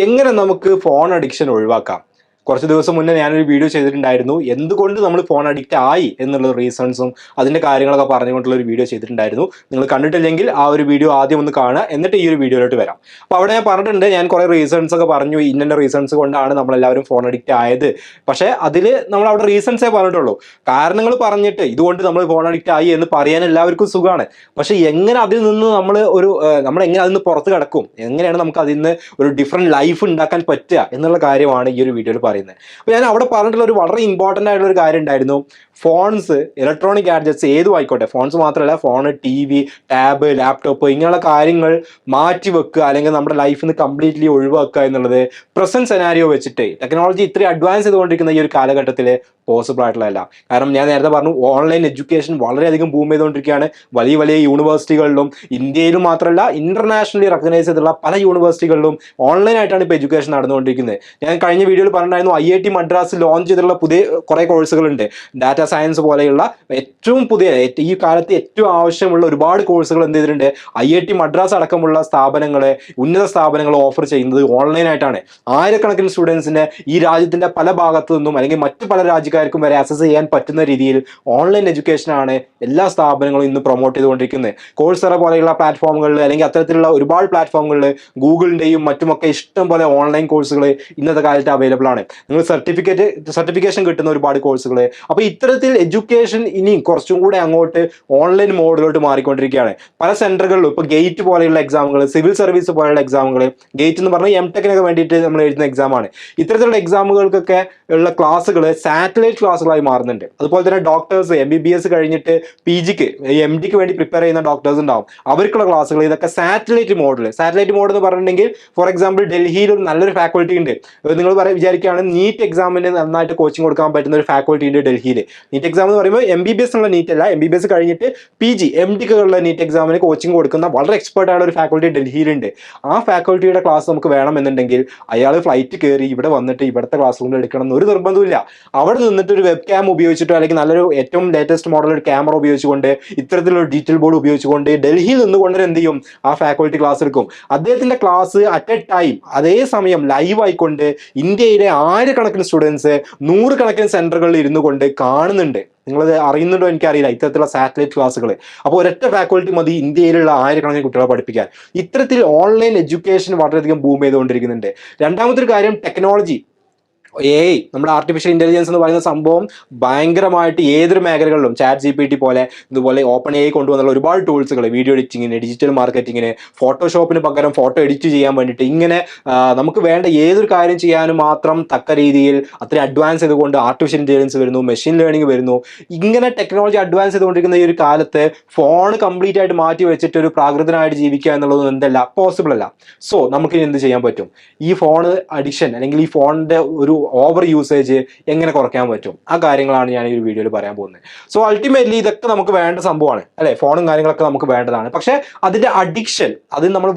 എങ്ങനെ നമുക്ക് phone addiction ഒഴിവാക്കാം? കുറച്ച് ദിവസം മുന്നേ ഞാനൊരു വീഡിയോ ചെയ്തിട്ടുണ്ടായിരുന്നു. എന്തുകൊണ്ട് നമ്മൾ ഫോൺ അഡിക്റ്റ് ആയി എന്നുള്ള റീസൺസും അതിന്റെ കാര്യങ്ങളൊക്കെ പറഞ്ഞുകൊണ്ടുള്ള ഒരു വീഡിയോ ചെയ്തിട്ടുണ്ടായിരുന്നു. നിങ്ങൾ കണ്ടിട്ടില്ലെങ്കിൽ ആ ഒരു വീഡിയോ ആദ്യം ഒന്ന് കാണുക, എന്നിട്ട് ഈ ഒരു വീഡിയോയിലോട്ട് വരാം. അപ്പോൾ അവിടെ ഞാൻ പറഞ്ഞിട്ടുണ്ട്, ഞാൻ കുറേ റീസൺസ് ഒക്കെ പറഞ്ഞു. ഇന്ന റീസൺസ് കൊണ്ടാണ് നമ്മളെല്ലാവരും ഫോൺ അഡിക്റ്റ് ആയത്. പക്ഷേ അതിൽ നമ്മൾ അവിടെ റീസൺസേ പറഞ്ഞിട്ടുള്ളൂ. കാരണങ്ങൾ പറഞ്ഞിട്ട് ഇതുകൊണ്ട് നമ്മൾ ഫോൺ അഡിക്റ്റ് ആയി എന്ന് പറയാൻ എല്ലാവർക്കും സുഖമാണ്. പക്ഷെ എങ്ങനെ അതിൽ നിന്ന് നമ്മൾ എങ്ങനെ അതിൽ നിന്ന് പുറത്ത് കിടക്കും, എങ്ങനെയാണ് നമുക്ക് അതിൽ നിന്ന് ഒരു ഡിഫറെന്റ് ലൈഫ് ഉണ്ടാക്കാൻ പറ്റുക എന്നുള്ള കാര്യമാണ് ഈ ഒരു വീഡിയോയിൽ പറയുന്നത്. അപ്പോൾ ഞാൻ അവിടെ പറഞ്ഞിട്ടുള്ള ഒരു വളരെ ഇമ്പോർട്ടൻ്റ് ആയിട്ടുള്ള ഒരു കാര്യം ഉണ്ടായിരുന്നു. ഫോൺസ്, ഇലക്ട്രോണിക് ഗാഡ്ജറ്റ്സ് ഏതും ആയിക്കോട്ടെ, ഫോൺസ് മാത്രമല്ല, ഫോൺ, TV, ടാബ്, ലാപ്ടോപ്പ്, ഇങ്ങനെയുള്ള കാര്യങ്ങൾ മാറ്റി വെക്കുക, അല്ലെങ്കിൽ നമ്മുടെ ലൈഫിൽ നിന്ന് കംപ്ലീറ്റ്ലി ഒഴിവാക്കുക എന്നുള്ളത് പ്രസന്റ് സെനാരിയോ വെച്ചിട്ട് ടെക്നോളജി ഇത്രയും അഡ്വാൻസ് ചെയ്തുകൊണ്ടിരിക്കുന്ന ഈ ഒരു കാലഘട്ടത്തിൽ പോസിബിൾ ആയിട്ടുള്ളതല്ല. കാരണം ഞാൻ നേരത്തെ പറഞ്ഞു, ഓൺലൈൻ എഡ്യൂക്കേഷൻ വളരെയധികം ബൂം ചെയ്തുകൊണ്ടിരിക്കുകയാണ്. വലിയ വലിയ യൂണിവേഴ്സിറ്റികളിലും, ഇന്ത്യയിലും മാത്രമല്ല ഇന്റർനാഷണലി റെക്കഗ്നൈസ് ചെയ്തിട്ടുള്ള പല യൂണിവേഴ്സിറ്റികളിലും ഓൺലൈനായിട്ടാണ് ഇപ്പോൾ എഡ്യൂക്കേഷൻ നടന്നുകൊണ്ടിരിക്കുന്നത്. ഞാൻ കഴിഞ്ഞ വീഡിയോയിൽ പറഞ്ഞിട്ടുണ്ടായിരുന്നു, IIT മദ്രാസ് ലോഞ്ച് ചെയ്തിട്ടുള്ള പുതിയ കുറേ കോഴ്സുകളുണ്ട്. ഡാറ്റ സയൻസ് പോലെയുള്ള ഏറ്റവും പുതിയ, ഈ കാലത്ത് ഏറ്റവും ആവശ്യമുള്ള ഒരുപാട് കോഴ്സുകൾ എന്ത് ചെയ്തിട്ടുണ്ട്, IIT മദ്രാസ് അടക്കമുള്ള സ്ഥാപനങ്ങളെ, ഉന്നത സ്ഥാപനങ്ങൾ ഓഫർ ചെയ്യുന്നത് ഓൺലൈനായിട്ടാണ്. ആയിരക്കണക്കിന് സ്റ്റുഡൻസിനെ ഈ രാജ്യത്തിന്റെ പല ഭാഗത്തു നിന്നും അല്ലെങ്കിൽ മറ്റു പല രാജ്യക്കാർക്കും വരെ ആക്സസ് ചെയ്യാൻ പറ്റുന്ന രീതിയിൽ ഓൺലൈൻ എഡ്യൂക്കേഷനാണ് എല്ലാ സ്ഥാപനങ്ങളും ഇന്ന് പ്രൊമോട്ട് ചെയ്തുകൊണ്ടിരിക്കുന്നത്. കോഴ്സറ പോലെയുള്ള പ്ലാറ്റ്ഫോമുകളിൽ, അല്ലെങ്കിൽ അത്തരത്തിലുള്ള ഒരുപാട് പ്ലാറ്റ്ഫോമുകളിൽ, ഗൂഗിളിന്റെയും മറ്റുമൊക്കെ ഇഷ്ടം പോലെ ഓൺലൈൻ കോഴ്സുകൾ ഇന്നത്തെ കാലത്ത് അവൈലബിൾ ആണ്. നിങ്ങൾ സർട്ടിഫിക്കേഷൻ കിട്ടുന്ന ഒരുപാട് കോഴ്സുകൾ. അപ്പോൾ ഇത്തരത്തിൽ എഡ്യൂക്കേഷൻ ഇനിയും കുറച്ചും കൂടെ അങ്ങോട്ട് ഓൺലൈൻ മോഡിലോട്ട് മാറിക്കൊണ്ടിരിക്കുകയാണ്. പല സെന്ററുകളിലും ഇപ്പോൾ ഗേറ്റ് പോലെയുള്ള എക്സാമുകൾ, സിവിൽ സർവീസ് പോലെയുള്ള എക്സാമുകൾ, ഗേറ്റ് എന്ന് പറഞ്ഞാൽ MTechനൊക്കെ വേണ്ടിയിട്ട് നമ്മൾ എഴുതുന്ന എക്സാമാണ്. ഇത്തരത്തിലുള്ള എക്സാമുകൾക്കൊക്കെ ഉള്ള ക്ലാസ്സുകൾ സാറ്റലൈറ്റ് ക്ലാസ്സുകളായി മാറുന്നുണ്ട്. അതുപോലെ തന്നെ ഡോക്ടേഴ്സ്, MBBS കഴിഞ്ഞിട്ട് PGക്ക്, MDക്ക് വേണ്ടി പ്രിപ്പയർ ചെയ്യുന്ന ഡോക്ടേഴ്സ് ഉണ്ടാവും. അവർക്കുള്ള ക്ലാസ്സുകൾ ഇതൊക്കെ സാറ്റലൈറ്റ് മോഡ് എന്ന് പറഞ്ഞിട്ടുണ്ടെങ്കിൽ, ഫോർ എക്സാമ്പിൾ ഡൽഹിയിൽ ഒരു നല്ലൊരു ഫാക്കൽറ്റി ഉണ്ട്. നിങ്ങൾ വിചാരിക്കുകയാണ്, നീറ്റ് എക്സാമിന് നന്നായിട്ട് കോച്ചിങ് കൊടുക്കാൻ പറ്റുന്ന ഒരു ഫാക്കൽറ്റി ഉണ്ട് ഡൽഹിയിൽ. നീറ്റ് എക്സാം എന്ന് പറയുമ്പോൾ MBBS എന്നുള്ള നീറ്റ് അല്ല, MBBS കഴിഞ്ഞിട്ട് PG, MDക്കുള്ള നീറ്റ് എക്സാമിന് കോച്ചിങ് കൊടുക്കുന്ന വളരെ എക്സ്പെർട്ട് ആയ ഒരു ഫാക്കൽറ്റി ഡൽഹിയിലുണ്ട്. ആ ഫാക്കൽറ്റിയുടെ ക്ലാസ് നമുക്ക് വേണമെന്നുണ്ടെങ്കിൽ അയാൾ ഫ്ലൈറ്റ് കയറി ഇവിടെ വന്നിട്ട് ഇവിടുത്തെ ക്ലാസ് കൊണ്ട് എടുക്കണം എന്നൊരു നിർബന്ധമില്ല. അവിടെ നിന്നിട്ട് ഒരു വെബ് ക്യാം ഉപയോഗിച്ചിട്ടോ, അല്ലെങ്കിൽ നല്ലൊരു ഏറ്റവും ലേറ്റസ്റ്റ് മോഡൽ ഒരു ക്യാമറ ഉപയോഗിച്ചുകൊണ്ട്, ഇത്തരത്തിലുള്ള ഡീറ്റെയിൽ ബോർഡ് ഉപയോഗിച്ചുകൊണ്ട് ഡൽഹിയിൽ നിന്നുകൊണ്ട് എന്ത് ചെയ്യും, ആ ഫാക്കൽറ്റി ക്ലാസ് എടുക്കും. അദ്ദേഹത്തിന്റെ ക്ലാസ് അറ്റ് എ ടൈം, അതേ സമയം ലൈവ് ആയിക്കൊണ്ട് ഇന്ത്യയിലെ ആയിരക്കണക്കിന് സ്റ്റുഡൻസ് 100 കണക്കിന് സെന്ററുകളിൽ ഇരുന്നു കൊണ്ട് കാണുന്നുണ്ട്. നിങ്ങളത് അറിയുന്നുണ്ടോ എനിക്കറിയില്ല, ഇത്തരത്തിലുള്ള സാറ്റലൈറ്റ് ക്ലാസ്സുകൾ. അപ്പോൾ ഒരൊറ്റ ഫാക്കൽറ്റി മതി ഇന്ത്യയിലുള്ള ആയിരക്കണക്കിന് കുട്ടികളെ പഠിപ്പിക്കാൻ. ഇത്തരത്തിൽ ഓൺലൈൻ എഡ്യൂക്കേഷൻ വളരെയധികം ബൂം ചെയ്തുകൊണ്ടിരിക്കുന്നുണ്ട്. രണ്ടാമത്തെ ഒരു കാര്യം, ടെക്നോളജി. AI, നമ്മുടെ ആർട്ടിഫിഷ്യൽ ഇന്റലിജൻസ് എന്ന് പറയുന്ന സംഭവം ഭയങ്കരമായിട്ട് ഏതൊരു മേഖലകളിലും, ChatGPT പോലെ, ഇതുപോലെ OpenAI കൊണ്ടുവന്നുള്ള ഒരുപാട് ടൂൾസുകൾ, വീഡിയോ എഡിറ്റിങ്ങിന്, ഡിജിറ്റൽ മാർക്കറ്റിങ്ങിന്, ഫോട്ടോഷോപ്പിന് പകരം ഫോട്ടോ എഡിറ്റ് ചെയ്യാൻ വേണ്ടിയിട്ട്, ഇങ്ങനെ നമുക്ക് വേണ്ട ഏതൊരു കാര്യം ചെയ്യാനും മാത്രം തക്ക രീതിയിൽ അത്രയും അഡ്വാൻസ് ചെയ്തുകൊണ്ട് ആർട്ടിഫിഷ്യൽ ഇന്റലിജൻസ് വരുന്നു, മെഷീൻ ലേണിംഗ് വരുന്നു. ഇങ്ങനെ ടെക്നോളജി അഡ്വാൻസ് ചെയ്തുകൊണ്ടിരിക്കുന്ന ഈ ഒരു കാലത്ത് ഫോൺ കംപ്ലീറ്റ് ആയിട്ട് മാറ്റി വെച്ചിട്ട് ഒരു പ്രാകൃതനായിട്ട് ജീവിക്കുക എന്നുള്ളത് എന്തല്ല, പോസിബിൾ അല്ല. സോ നമുക്ക് എന്ത് ചെയ്യാൻ പറ്റും? ഈ ഫോൺ അഡിക്ഷൻ, അല്ലെങ്കിൽ ഈ ഫോണിന്റെ ഒരു ഓവർ യൂസേജ് എങ്ങനെ കുറയ്ക്കാൻ പറ്റും, ആ കാര്യങ്ങളാണ് ഞാൻ ഈ ഒരു വീഡിയോയിൽ പറയാൻ പോകുന്നത്. സോ അൾട്ടിമേറ്റ്ലി ഇതൊക്കെ നമുക്ക് വേണ്ട സംഭവമാണ്, അല്ലെ? ഫോണും കാര്യങ്ങളൊക്കെ നമുക്ക് വേണ്ടതാണ്. പക്ഷെ അതിന്റെ അഡിക്ഷൻ, അതിൽ നമ്മൾ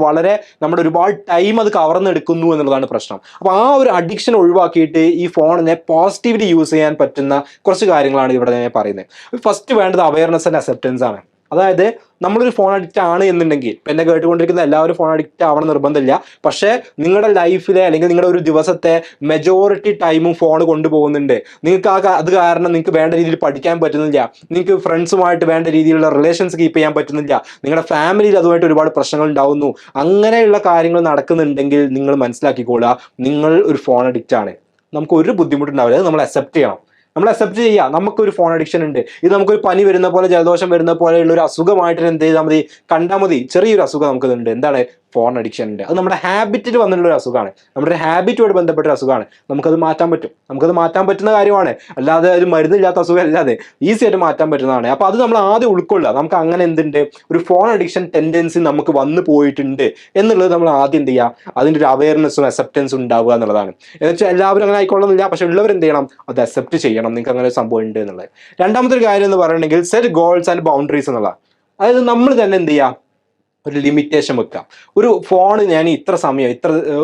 നമ്മുടെ ഒരുപാട് ടൈം അത് കവർന്നെടുക്കുന്നു എന്നുള്ളതാണ് പ്രശ്നം. അപ്പൊ ആ ഒരു അഡിക്ഷൻ ഒഴിവാക്കിയിട്ട് ഈ ഫോണിനെ പോസിറ്റീവ്ലി യൂസ് ചെയ്യാൻ പറ്റുന്ന കുറച്ച് കാര്യങ്ങളാണ് ഇവിടെ ഞാൻ പറയുന്നത്. ഫസ്റ്റ് വേണ്ടത് അവയർനെസ് ആൻഡ് അക്സെപ്റ്റൻസ് ആണ്. അതായത് നമ്മളൊരു ഫോൺ അഡിക്റ്റ് ആണ് എന്നുണ്ടെങ്കിൽ, ഇപ്പം എന്നെ കേട്ടുകൊണ്ടിരിക്കുന്ന എല്ലാവരും ഫോൺ അഡിക്റ്റ് ആവണം നിർബന്ധമില്ല. പക്ഷേ നിങ്ങളുടെ ലൈഫിലെ, അല്ലെങ്കിൽ നിങ്ങളുടെ ഒരു ദിവസത്തെ മെജോറിറ്റി ടൈമും ഫോൺ കൊണ്ടുപോകുന്നുണ്ട്. നിങ്ങൾക്ക് അത് കാരണം നിങ്ങൾക്ക് വേണ്ട രീതിയിൽ പഠിക്കാൻ പറ്റുന്നില്ല, നിങ്ങൾക്ക് ഫ്രണ്ട്സുമായിട്ട് വേണ്ട രീതിയിലുള്ള റിലേഷൻസ് കീപ്പ് ചെയ്യാൻ പറ്റുന്നില്ല, നിങ്ങളുടെ ഫാമിലിയിൽ അതുമായിട്ട് ഒരുപാട് പ്രശ്നങ്ങൾ ഉണ്ടാവുന്നു. അങ്ങനെയുള്ള കാര്യങ്ങൾ നടക്കുന്നുണ്ടെങ്കിൽ നിങ്ങൾ മനസ്സിലാക്കിക്കോളുക, നിങ്ങൾ ഒരു ഫോൺ അഡിക്റ്റ് ആണ്. നമുക്ക് ഒരു ബുദ്ധിമുട്ടുണ്ടാവില്ല, അത് നമ്മൾ അക്സെപ്റ്റ് ചെയ്യണം. നമ്മൾ അക്സെപ്റ്റ് ചെയ്യുക, നമുക്കൊരു ഫോൺ അഡിക്ഷൻ ഉണ്ട്. ഇത് നമുക്കൊരു പനി വരുന്ന പോലെ, ജലദോഷം വരുന്ന പോലെയുള്ള ഒരു അസുഖമായിട്ട് എന്ത് ചെയ്താൽ മതി, കണ്ടാൽ മതി. ചെറിയൊരു അസുഖം നമുക്കുണ്ട്, എന്താണ്, ഫോൺ അഡിക്ഷൻ ഉണ്ട്. അത് നമ്മുടെ ഹാബിറ്റിൽ വന്നിട്ടുള്ള ഒരു അസുഖമാണ്, നമ്മുടെ ഹാബിറ്റുമായിട്ട് ബന്ധപ്പെട്ട ഒരു അസുഖമാണ്. നമുക്കത് മാറ്റാൻ പറ്റും, നമുക്കത് മാറ്റാൻ പറ്റുന്ന കാര്യമാണ്. അല്ലാതെ ഒരു മരുന്നില്ലാത്ത അസുഖം അല്ലാതെ ഈസി ആയിട്ട് മാറ്റാൻ പറ്റുന്നതാണ്. അപ്പോൾ അത് നമ്മൾ ആദ്യം ഉൾക്കൊള്ളുക, നമുക്ക് അങ്ങനെ എന്തുണ്ട്, ഒരു ഫോൺ അഡിക്ഷൻ ടെൻഡൻസി നമുക്ക് വന്നു പോയിട്ടുണ്ട് എന്നുള്ളത് നമ്മൾ ആദ്യം എന്ത് ചെയ്യുക, അതിൻ്റെ ഒരു അവയർനെസ്സും അക്സെപ്റ്റൻസും ഉണ്ടാവുക എന്നുള്ളതാണ്. എന്നുവെച്ചാൽ എല്ലാവരും അങ്ങനെ ആയിക്കൊള്ളുന്നില്ല, പക്ഷെ ഉള്ളവർ എന്ത് ചെയ്യണം, അത് അക്സെപ്റ്റ് ചെയ്യണം, നിങ്ങൾക്ക് അങ്ങനെ ഒരു സംഭവം ഉണ്ട് എന്നുള്ളത്. രണ്ടാമത്തെ ഒരു കാര്യം എന്ന് പറയുകയാണെങ്കിൽ സെറ്റ് ഗോൾസ് ആൻഡ് ബൗണ്ടറീസ് എന്നുള്ളതാണ്. അതായത് നമ്മൾ തന്നെ എന്ത് ചെയ്യുക, ഒരു ലിമിറ്റേഷൻ വെക്കുക. ഒരു ഫോൺ ഞാൻ ഇത്ര സമയം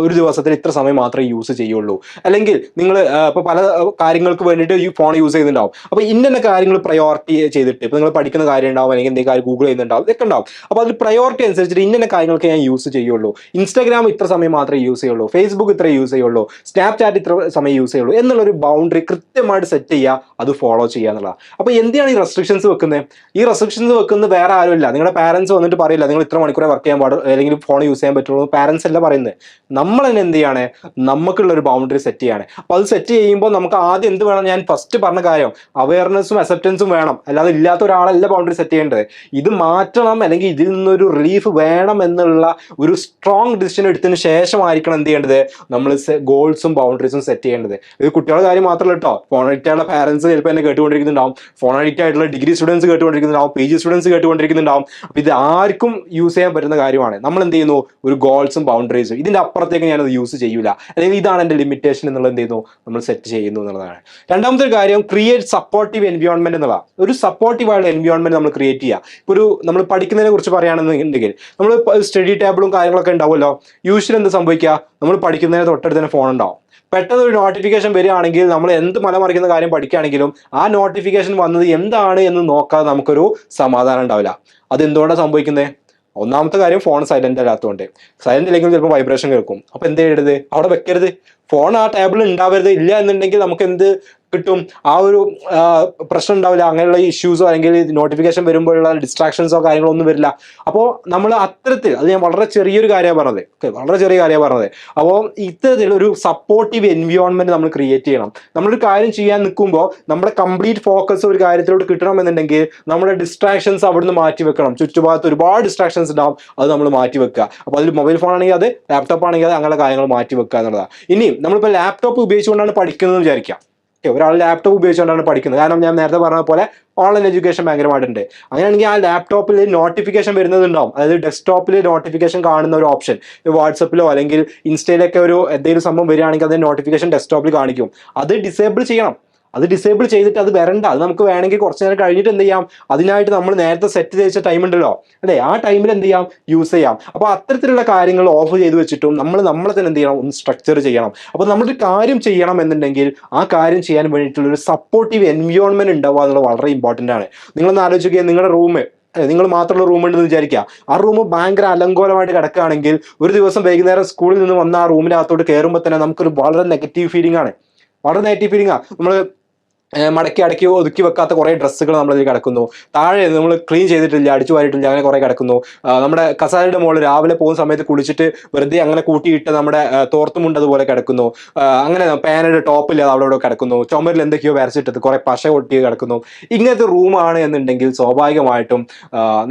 ഒരു ദിവസത്തിൽ ഇത്ര സമയം മാത്രമേ യൂസ് ചെയ്യുള്ളൂ. അല്ലെങ്കിൽ നിങ്ങൾ ഇപ്പോൾ പല കാര്യങ്ങൾക്ക് വേണ്ടിയിട്ട് ഈ ഫോൺ യൂസ് ചെയ്യുന്നുണ്ടാവും. അപ്പോൾ ഇന്ന കാര്യങ്ങൾ പ്രയോറിറ്റി ചെയ്തിട്ട് ഇപ്പോൾ നിങ്ങൾ പഠിക്കുന്ന കാര്യം ഉണ്ടാവും, അല്ലെങ്കിൽ എന്തെങ്കിലും കാര്യം ഗൂഗിൾ ചെയ്യുന്നുണ്ടാവും, ഇതൊക്കെ ഉണ്ടാവും. അപ്പോൾ അതിൽ പ്രയോറിറ്റി അനുസരിച്ചിട്ട് ഇന്ന കാര്യങ്ങൾക്ക് ഞാൻ യൂസ് ചെയ്യുള്ളൂ. ഇൻസ്റ്റാഗ്രാം ഇത്ര സമയം മാത്രമേ യൂസ് ചെയ്യുള്ളൂ, ഫേസ്ബുക്ക് ഇത്ര യൂസ് ചെയ്യുള്ളൂ, സ്നാപ്ചാറ്റ് ഇത്ര സമയം യൂസ് ചെയ്യുള്ളൂ എന്നുള്ളൊരു ബൗണ്ടറി കൃത്യമായിട്ട് സെറ്റ് ചെയ്യുക, അത് ഫോളോ ചെയ്യുക എന്നുള്ളതാണ്. അപ്പോൾ എന്തിനാണ് ഈ റെസ്ട്രിക്ഷൻസ് വെക്കുന്നത്? ഈ റെസ്ട്രിക്ഷൻസ് വെക്കുന്നത് വേറെ ആരുമില്ല, നിങ്ങളുടെ പാരൻസ് വന്നിട്ട് പറയില്ല നിങ്ങൾ ഇത്ര മണിക്കൂറെ വർക്ക് ചെയ്യാൻ പാടുള്ളൂ അല്ലെങ്കിൽ ഫോൺ യൂസ് ചെയ്യാൻ പറ്റുള്ളൂ. പാരൻസ് അല്ല പറയുന്നത്, നമ്മൾ തന്നെ എന്ത് ചെയ്യാണ്, നമുക്കുള്ള ഒരു ബൗണ്ടറി സെറ്റ് ചെയ്യാണ്. അപ്പോൾ അത് സെറ്റ് ചെയ്യുമ്പോൾ നമുക്ക് ആദ്യം എന്ത് വേണം, ഞാൻ ഫസ്റ്റ് പറഞ്ഞ കാര്യം അവയർനെസ്സും അക്സെപ്റ്റൻസും വേണം. അല്ലാതെ ഇല്ലാത്ത ഒരാളല്ല ബൗണ്ടറി സെറ്റ് ചെയ്യേണ്ടത്. ഇത് മാറ്റണം അല്ലെങ്കിൽ ഇതിൽ നിന്നൊരു റിലീഫ് വേണം എന്നുള്ള ഒരു സ്ട്രോങ് ഡിസിഷൻ എടുത്തതിന് ശേഷമായിരിക്കണം എന്ത് ചെയ്യേണ്ടത്, നമ്മൾ ഗോൾസും ബൗണ്ടറീസും സെറ്റ് ചെയ്യേണ്ടത്. ഇത് കുട്ടികളുടെ കാര്യം മാത്രമല്ല കേട്ടോ, ഫോൺ അഡിക്റ്റ് ആയിട്ടുള്ള പാരൻസ് ചിലപ്പോൾ എന്നെ കേട്ടുകൊണ്ടിരിക്കുന്നുണ്ടാവും, ഫോൺ അഡിക്റ്റ് ആയിട്ടുള്ള ഡിഗ്രി സ്റ്റുഡൻസ് കേട്ടുകൊണ്ടിരിക്കുന്നുണ്ടാവും, PG സ്റ്റുഡൻസ് കേട്ടുകൊണ്ടിരിക്കുന്നുണ്ടാവും. അപ്പോൾ ഇത് ആർക്കും യൂസ് ചെയ്യാൻ പറ്റുന്ന കാര്യമാണ്. നമ്മൾ എന്ത് ചെയ്യുന്നു, ഒരു ഗോൾസും ബൗണ്ടറീസും, ഇതിന്റെ അപ്പുറത്തേക്ക് ഞാനത് യൂസ് ചെയ്യൂല, അല്ലെങ്കിൽ ഇതാണ് എൻ്റെ ലിമിറ്റേഷൻ എന്നുള്ളത് എന്ത് ചെയ്യുന്നു, നമ്മൾ സെറ്റ് ചെയ്യുന്നു എന്നുള്ളതാണ്. രണ്ടാമത്തെ ഒരു കാര്യം, ക്രിയേറ്റ് സപ്പോർട്ടീവ് എൻവയോൺമെന്റ് എന്നുള്ളതാണ്. ഒരു സപ്പോർട്ടീവ് ആയുള്ള എൻവയോൺമെന്റ് നമ്മൾ ക്രിയേറ്റ് ചെയ്യുക. ഇപ്പോൾ നമ്മൾ പഠിക്കുന്നതിനെ കുറിച്ച് പറയുകയാണെന്നുണ്ടെങ്കിൽ നമ്മൾ സ്റ്റഡി ടേബിളും കാര്യങ്ങളൊക്കെ ഉണ്ടാവുമല്ലോ. യൂഷ്വലി എന്ത് സംഭവിക്കുക, നമ്മൾ പഠിക്കുന്നതിന് തൊട്ടടുത്ത് തന്നെ ഫോൺ ഉണ്ടാവും. പെട്ടെന്ന് ഒരു നോട്ടിഫിക്കേഷൻ വരികയാണെങ്കിൽ നമ്മൾ എന്ത് മലമറിക്കുന്ന കാര്യം പഠിക്കുകയാണെങ്കിലും ആ നോട്ടിഫിക്കേഷൻ വന്നത് എന്താണ് എന്ന് നോക്കാതെ നമുക്കൊരു സമാധാനം ഉണ്ടാവില്ല. അതെന്തുകൊണ്ടാണ് സംഭവിക്കുന്നത്? ഒന്നാമത്തെ കാര്യം, ഫോൺ സൈലന്റ് അല്ലാത്തതുകൊണ്ട്. സൈലന്റ് ഇല്ലെങ്കിൽ ചിലപ്പോൾ വൈബ്രേഷൻ കേൾക്കും. അപ്പോൾ എന്ത് ചെയ്യരുത്, അവിടെ വെക്കരുത്. ഫോൺ ആ ടേബിളിൽ ഉണ്ടാവരുത്. ഇല്ല എന്നുണ്ടെങ്കിൽ നമുക്ക് എന്ത് കിട്ടും, ആ ഒരു പ്രശ്നം ഉണ്ടാവില്ല. അങ്ങനെയുള്ള ഇഷ്യൂസോ അല്ലെങ്കിൽ നോട്ടിഫിക്കേഷൻ വരുമ്പോഴുള്ള ഡിസ്ട്രാക്ഷൻസോ കാര്യങ്ങളോ ഒന്നും വരില്ല. അപ്പോൾ നമ്മൾ അത്തരത്തിൽ, അത് ഞാൻ വളരെ ചെറിയൊരു കാര്യമാണ് പറഞ്ഞത്, വളരെ ചെറിയ കാര്യമാണ് പറഞ്ഞത്. അപ്പോൾ ഇത്തരത്തിൽ ഒരു സപ്പോർട്ടീവ് എൻവയോൺമെന്റ് നമ്മൾ ക്രിയേറ്റ് ചെയ്യണം. നമ്മളൊരു കാര്യം ചെയ്യാൻ നിൽക്കുമ്പോൾ നമ്മുടെ കംപ്ലീറ്റ് ഫോക്കസ് ഒരു കാര്യത്തിലോട്ട് കിട്ടണമെന്നുണ്ടെങ്കിൽ നമ്മുടെ ഡിസ്ട്രാക്ഷൻസ് അവിടുന്ന് മാറ്റി വെക്കണം. ചുറ്റുഭാഗത്ത് ഒരുപാട് ഡിസ്ട്രാക്ഷൻസ് ഉണ്ടാവും, അത് നമ്മൾ മാറ്റി വെക്കുക. അപ്പോൾ അതിൽ മൊബൈൽ ഫോൺ ആണെങ്കിൽ അത്, ലാപ്ടോപ്പ് ആണെങ്കിൽ അത്, അങ്ങനെയുള്ള കാര്യങ്ങൾ മാറ്റി വെക്കുക എന്നുള്ളതാണ്. ഇനി നമ്മളിപ്പോൾ ലാപ്ടോപ്പ് ഉപയോഗിച്ചുകൊണ്ടാണ് പഠിക്കുന്നത് വിചാരിക്കാം. ഒരാൾ ലാപ്ടോപ്പ് ഉപയോഗിച്ചുകൊണ്ടാണ് പഠിക്കുന്നത്. കാരണം ഞാൻ നേരത്തെ പറഞ്ഞ പോലെ ഓൺലൈൻ എഡ്യൂക്കേഷൻ ഭയങ്കരമായിട്ടുണ്ട്. അങ്ങനെയാണെങ്കിൽ ആ ലാപ്ടോപ്പിൽ നോട്ടിഫിക്കേഷൻ വരുന്നതുണ്ടാവും. അതായത് ഡെസ്ക്ടോപ്പിൽ നോട്ടിഫിക്കേഷൻ കാണുന്ന ഒരു ഓപ്ഷൻ, വാട്സപ്പിലോ അല്ലെങ്കിൽ ഇൻസ്റ്റയിലൊക്കെ ഒരു എന്തെങ്കിലും സംഭവം വരികയാണെങ്കിൽ അതിന്റെ നോട്ടിഫിക്കേഷൻ ഡെസ്ക്ടോപ്പിൽ കാണിക്കും. അത് ഡിസേബിൾ ചെയ്യണം. അത് ഡിസേബിൾ ചെയ്തിട്ട് അത് വരണ്ട. അത് നമുക്ക് വേണമെങ്കിൽ കുറച്ച് നേരം കഴിഞ്ഞിട്ട് എന്ത് ചെയ്യാം, അതിനായിട്ട് നമ്മൾ നേരത്തെ സെറ്റ് ചെയ്ത ടൈം ഉണ്ടല്ലോ, അല്ലേ, ആ ടൈമിൽ എന്ത് ചെയ്യാം, യൂസ് ചെയ്യാം. അപ്പോൾ അത്തരത്തിലുള്ള കാര്യങ്ങൾ ഓഫ് ചെയ്ത് വെച്ചിട്ടും നമ്മളെ തന്നെ എന്ത് ചെയ്യണം, ഒന്ന് സ്ട്രക്ചർ ചെയ്യണം. അപ്പോൾ നമ്മളൊരു കാര്യം ചെയ്യണം എന്നുണ്ടെങ്കിൽ ആ കാര്യം ചെയ്യാൻ വേണ്ടിയിട്ടുള്ള ഒരു സപ്പോർട്ടീവ് എൻവയോൺമെന്റ് ഉണ്ടാവുക എന്നുള്ളത് വളരെ ഇമ്പോർട്ടൻ്റ് ആണ്. നിങ്ങളൊന്ന് ആലോചിക്കുക, നിങ്ങളുടെ റൂം, നിങ്ങൾ മാത്രമുള്ള റൂം ഉണ്ടെന്ന് വിചാരിക്കുക. ആ റൂം ഭയങ്കര അലങ്കോലമായിട്ട് കിടക്കുകയാണെങ്കിൽ ഒരു ദിവസം വൈകുന്നേരം സ്കൂളിൽ നിന്ന് വന്ന ആ റൂമിനകത്തോട്ട് കയറുമ്പോൾ തന്നെ നമുക്കൊരു വളരെ നെഗറ്റീവ് ഫീലിംഗ് ആണ്. വളരെ നെഗറ്റീവ് ഫീലിംഗ് ആണ്. നമ്മൾ മടക്കി ഒതുക്കി വെക്കാത്ത കുറേ ഡ്രസ്സുകൾ നമ്മളിതിൽ കിടക്കുന്നു. താഴെ നമ്മൾ ക്ലീൻ ചെയ്തിട്ടില്ല, അടിച്ചു വാരിട്ടില്ല, അങ്ങനെ കുറേ കിടക്കുന്നു. നമ്മുടെ കസാരയുടെ മുകളിൽ രാവിലെ പോകുന്ന സമയത്ത് കുളിച്ചിട്ട് വെറുതെ അങ്ങനെ കൂട്ടിയിട്ട് നമ്മുടെ തോർത്തുമുണ്ട് അതുപോലെ കിടക്കുന്നു. അങ്ങനെ പാനയുടെ ടോപ്പിൽ അവിടെ ഇവിടെ കിടക്കുന്നു. ചുമരിൽ എന്തൊക്കെയോ വരച്ചിട്ടത് കുറേ പശ കൊട്ടി കിടക്കുന്നു. ഇങ്ങനത്തെ റൂമാണ് എന്നുണ്ടെങ്കിൽ സ്വാഭാവികമായിട്ടും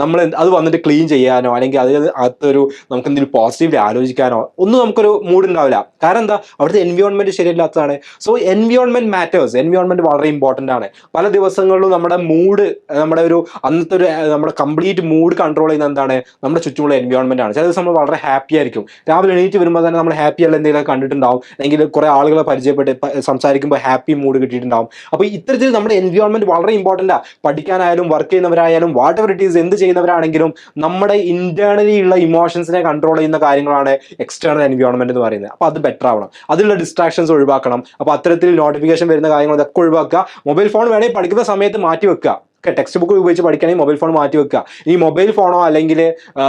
നമ്മൾ അത് വന്നിട്ട് ക്ലീൻ ചെയ്യാനോ അല്ലെങ്കിൽ അകത്തൊരു നമുക്ക് എന്തെങ്കിലും പോസിറ്റീവ്ലി ആലോചിക്കാനോ ഒന്നും നമുക്കൊരു മൂഡ് ഉണ്ടാവില്ല. കാരണം എന്താ, അവിടുത്തെ എൻവയോൺമെന്റ് ശരിയല്ലാത്തതാണ്. So environment matters. എൻവയോൺമെന്റ് വളരെ ഇമ്പോർട്ടൻ്റ് ആണ്. പല ദിവസങ്ങളിലും നമ്മുടെ മൂഡ്, നമ്മുടെ ഒരു അന്നത്തെ ഒരു നമ്മുടെ കംപ്ലീറ്റ് മൂഡ് കൺട്രോൾ ചെയ്യുന്ന എന്താണ്, നമ്മുടെ ചുറ്റുമുള്ള എൻവയോൺമെന്റ് ആണ്. ചില ദിവസം നമ്മൾ വളരെ ഹാപ്പി ആയിരിക്കും. രാവിലെ എണീറ്റ് വരുമ്പോൾ തന്നെ നമ്മൾ ഹാപ്പി അല്ല എന്തെങ്കിലും കണ്ടിട്ടുണ്ടാവും, അല്ലെങ്കിൽ കുറെ ആളുകളെ പരിചയപ്പെട്ട് സംസാരിക്കുമ്പോൾ ഹാപ്പി മൂഡ് കിട്ടിയിട്ടുണ്ടാവും. അപ്പോൾ ഇത്തരത്തിൽ നമ്മുടെ എൻവയോൺമെന്റ് വളരെ ഇമ്പോർട്ടൻ്റ് ആണ്. പഠിക്കാനായാലും വർക്ക് ചെയ്യുന്നവരായാലും വാട്ട് എവർ ഇറ്റ് ഈസ്, എന്ത് ചെയ്യുന്നവരാണെങ്കിലും നമ്മുടെ ഇന്റേണലി ഉള്ള ഇമോഷൻസിനെ കൺട്രോൾ ചെയ്യുന്ന കാര്യങ്ങളാണ് എക്സ്റ്റേണൽ എൻവയോൺമെന്റ് എന്ന് പറയുന്നത്. അപ്പോൾ അത് ബെറ്റർ ആവണം, അതിലുള്ള ഡിസ്ട്രാക്ഷൻസ് ഒഴിവാക്കണം. അപ്പോൾ അത്തരത്തിൽ നോട്ടിഫിക്കേഷൻ വരുന്ന കാര്യങ്ങൾ ഇതൊക്കെ ഒഴിവാക്കുക. മൊബൈൽ ഫോൺ വേണമെങ്കിൽ പഠിക്കുന്ന സമയത്ത് മാറ്റി വെക്കുക. ടെക്സ്റ്റ് ബുക്ക് ഉപയോഗിച്ച് പഠിക്കണമെങ്കിൽ മൊബൈൽ ഫോൺ മാറ്റി വെക്കുക. ഈ മൊബൈൽ ഫോണോ അല്ലെങ്കിൽ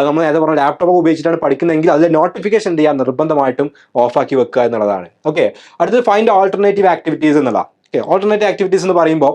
നമ്മൾ നേരത്തെ പറഞ്ഞ ലാപ്ടോപ്പോ ഉപയോഗിച്ചിട്ടാണ് പഠിക്കുന്നതെങ്കിൽ അതിലെ നോട്ടിഫിക്കേഷൻ എന്ത് ചെയ്യുക, നിർബന്ധമായിട്ടും ഓഫാക്കി വെക്കുക എന്നുള്ളതാണ്. ഓക്കെ, അടുത്തത് ഫൈൻഡ് ആൾട്ടർനേറ്റീവ് ആക്ടിവിറ്റീസ് എന്നുള്ള. ഓൾട്ടർനേറ്റീവ് ആക്ടിവിറ്റീസ് എന്ന് പറയുമ്പോൾ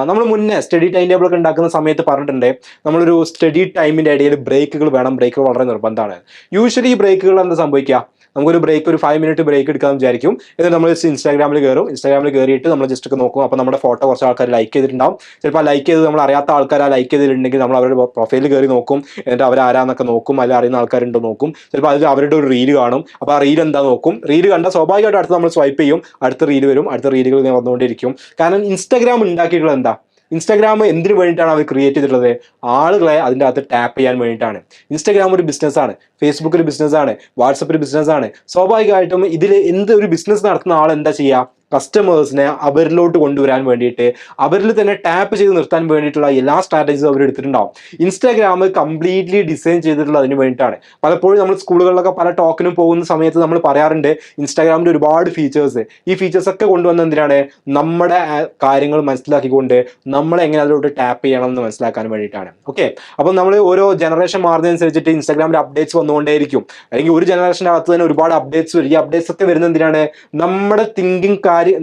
നമ്മൾ മുന്നേ സ്റ്റഡി ടൈം ടേബിൾ ഒക്കെ ഉണ്ടാക്കുന്ന സമയത്ത് പറഞ്ഞിട്ടുണ്ട്, നമ്മളൊരു സ്റ്റഡി ടൈമിൻ്റെ ഇടയിൽ ബ്രേക്കുകൾ വേണം. ബ്രേക്കുകൾ വളരെ നിർബന്ധമാണ്. യൂഷ്വലി ഈ ബ്രേക്കുകൾ എന്താ സംഭവിക്കുക, നമുക്കൊരു ബ്രേക്ക്, ഒരു 5 മിനിറ്റ് ബ്രേക്ക് എടുക്കാമെന്ന് വിചാരിക്കും. എന്നിട്ട് നമ്മൾ ഇൻസ്റ്റാഗ്രാമിൽ കയറും. ഇൻസ്റ്റാഗ്രാമിൽ കയറിയിട്ട് നമ്മൾ ജസ്റ്റ് ഒക്കെ നോക്കും. അപ്പോൾ നമ്മുടെ ഫോട്ടോ കുറച്ച് ആൾക്കാർ ലൈക്ക് ചെയ്തിട്ടുണ്ടാവും. ചിലപ്പോൾ ലൈക്ക് ചെയ്ത് നമ്മൾ അറിയാത്ത ആൾക്കാർ ആ ലൈക്ക് ചെയ്തിട്ടുണ്ടെങ്കിൽ നമ്മൾ അവരുടെ പ്രൊഫൈലിൽ കയറി നോക്കും. എന്നിട്ട് അവരാരാന്നൊക്കെ നോക്കും, അതിൽ അറിയുന്ന ആൾക്കാരുണ്ടോ നോക്കും. ചിലപ്പോൾ അതിൽ അവരുടെ ഒരു റീല് കാണും. അപ്പോൾ ആ റീൽ എന്താ നോക്കും. റീല് കണ്ടാൽ സ്വാഭാവികമായിട്ട് അടുത്ത് നമ്മൾ സ്വൈപ്പ് ചെയ്യും, അടുത്ത റീല് വരും, അടുത്ത റീലുകൾ വന്നുകൊണ്ടിരിക്കും. കാരണം ഇൻസ്റ്റാഗ്രാം ഉണ്ടാക്കിയിട്ടുള്ളത് എന്താ, ഇൻസ്റ്റാഗ്രാം എന്തിനു വേണ്ടിയിട്ടാണ് അവർ ക്രിയേറ്റ് ചെയ്തിട്ടുള്ളത്, ആളുകളെ അതിൻ്റെ അകത്ത് ടാപ്പ് ചെയ്യാൻ വേണ്ടിയിട്ടാണ്. ഇൻസ്റ്റാഗ്രാം ഒരു ബിസിനസ്സാണ്, ഫേസ്ബുക്ക് ഒരു ബിസിനസ്സാണ്, വാട്സപ്പ് ഒരു ബിസിനസ്സാണ്. സ്വാഭാവികമായിട്ടും ഇതിൽ എന്ത് ഒരു ബിസിനസ് നടത്തുന്ന ആൾ എന്താ ചെയ്യുക, കസ്റ്റമേഴ്സിനെ അവരിലോട്ട് കൊണ്ടുവരാൻ വേണ്ടിയിട്ട് അവരിൽ തന്നെ ടാപ്പ് ചെയ്ത് നിർത്താൻ വേണ്ടിയിട്ടുള്ള എല്ലാ സ്ട്രാറ്റജീസും അവർ എടുത്തിട്ടുണ്ടാവും. ഇൻസ്റ്റാഗ്രാം കംപ്ലീറ്റ്ലി ഡിസൈൻ ചെയ്തിട്ടുള്ളത് അതിന് വേണ്ടിയിട്ടാണ്. പലപ്പോഴും നമ്മൾ സ്കൂളുകളിലൊക്കെ പല ടോക്കിനും പോകുന്ന സമയത്ത് നമ്മൾ പറയാറുണ്ട് ഇൻസ്റ്റാഗ്രാമിൻ്റെ ഒരുപാട് ഫീച്ചേഴ്സ്. ഈ ഫീച്ചേഴ്സ് ഒക്കെ കൊണ്ടുവന്ന എന്തിനാണ്? നമ്മുടെ കാര്യങ്ങൾ മനസ്സിലാക്കിക്കൊണ്ട് നമ്മൾ എങ്ങനെ അതിലോട്ട് ടാപ്പ് ചെയ്യണം എന്ന് മനസ്സിലാക്കാൻ വേണ്ടിയിട്ടാണ്. ഓക്കെ, അപ്പം നമ്മൾ ഓരോ ജനറേഷൻ മാറുന്നതനുസരിച്ചിട്ട് ഇൻസ്റ്റാഗ്രാമിൽ അപ്ഡേറ്റ്സ് വന്നുകൊണ്ടേയിരിക്കും. അല്ലെങ്കിൽ ഒരു ജനറേഷൻ്റെ അകത്ത് തന്നെ ഒരുപാട് അപ്ഡേറ്റ്സ് വരും. ഈ അപ്ഡേറ്റ്സ് ഒക്കെ വരുന്നത് എന്തിനാണ്? നമ്മുടെ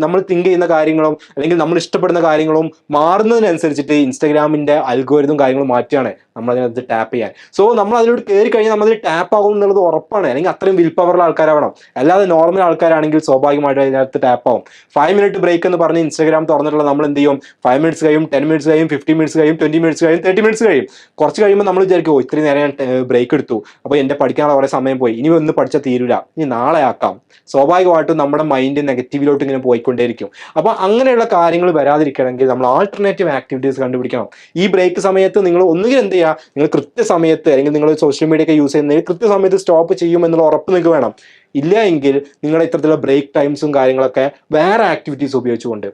നമ്മൾ തിങ്ക് ചെയ്യുന്ന കാര്യങ്ങളും അല്ലെങ്കിൽ നമ്മൾ ഇഷ്ടപ്പെടുന്ന കാര്യങ്ങളും മാറുന്നതിനനുസരിച്ചിട്ട് ഇൻസ്റ്റാഗ്രാമിന്റെ അൽഗോരിതം കാര്യങ്ങൾ മാറ്റിയാണ് നമ്മൾ അതിനകത്ത് ടാപ്പ് ചെയ്യാൻ. സോ നമ്മൾ അതിലോട്ട് കയറി കഴിഞ്ഞാൽ നമ്മൾ ടാപ്പ് ആകും എന്നുള്ളത് ഉറപ്പാണ്. അല്ലെങ്കിൽ അത്രയും വിൽ പവറുള്ള ആൾക്കാരാവണം. അല്ലാതെ നോർമൽ ആൾക്കാരാണെങ്കിൽ സ്വാഭാവികമായിട്ട് അതിനകത്ത് ടാപ്പ് ആവും. 5 മിനിറ്റ് ബ്രേക്ക് എന്ന് പറഞ്ഞ് ഇൻസ്റ്റാഗ്രാം തുറന്നിട്ടുള്ള നമ്മൾ എന്ത് ചെയ്യും? 5 മിനിറ്റ്സ് കഴിയും, 10 മിനിറ്റ്സ് കഴിയും, 15 മിനിറ്റ്സ് കഴിയും, 20 മിനിറ്റ്സ് കഴിയും, 30 മിനിറ്റ്സ് കഴിയും. കുറച്ച് കഴിയുമ്പോൾ നമ്മൾ വിചാരിക്കും ഇത്രയും നേരം ഞാൻ ബ്രേക്ക് എടുത്തു, അപ്പോൾ എൻ്റെ പഠിക്കാനുള്ള കുറേ സമയം പോയി, ഇനി ഒന്ന് പഠിച്ചാൽ തീരില്ല, ഇനി നാളെ ആക്കാം. സ്വാഭാവികമായിട്ടും നമ്മുടെ മൈൻഡ് നെഗറ്റീവിലോട്ട് ഇങ്ങനെ പോയിക്കൊണ്ടേയിരിക്കും. അപ്പോൾ അങ്ങനെയുള്ള കാര്യങ്ങൾ വരാതിരിക്കണമെങ്കിൽ നമ്മൾ ആൾട്ടർനേറ്റീവ് ആക്ടിവിറ്റീസ് കണ്ടുപിടിക്കണം. ഈ ബ്രേക്ക് സമയത്ത് നിങ്ങൾ ഒന്നുകിൽ എന്ത് ചെയ്യുക, നിങ്ങൾ കൃത്യസമയത്ത് അല്ലെങ്കിൽ നിങ്ങൾ സോഷ്യൽ മീഡിയ ഒക്കെ യൂസ് ചെയ്യുന്നതിൽ കൃത്യസമയത്ത് സ്റ്റോപ്പ് ചെയ്യുമെന്നുള്ള ഉറപ്പ് നിങ്ങൾക്ക് വേണം. ഇല്ല എങ്കിൽ നിങ്ങളുടെ ഇത്തരത്തിലുള്ള ബ്രേക്ക് ടൈംസും കാര്യങ്ങളൊക്കെ വേറെ ആക്ടിവിറ്റീസ് ഉപയോഗിച്ചുകൊണ്ട്,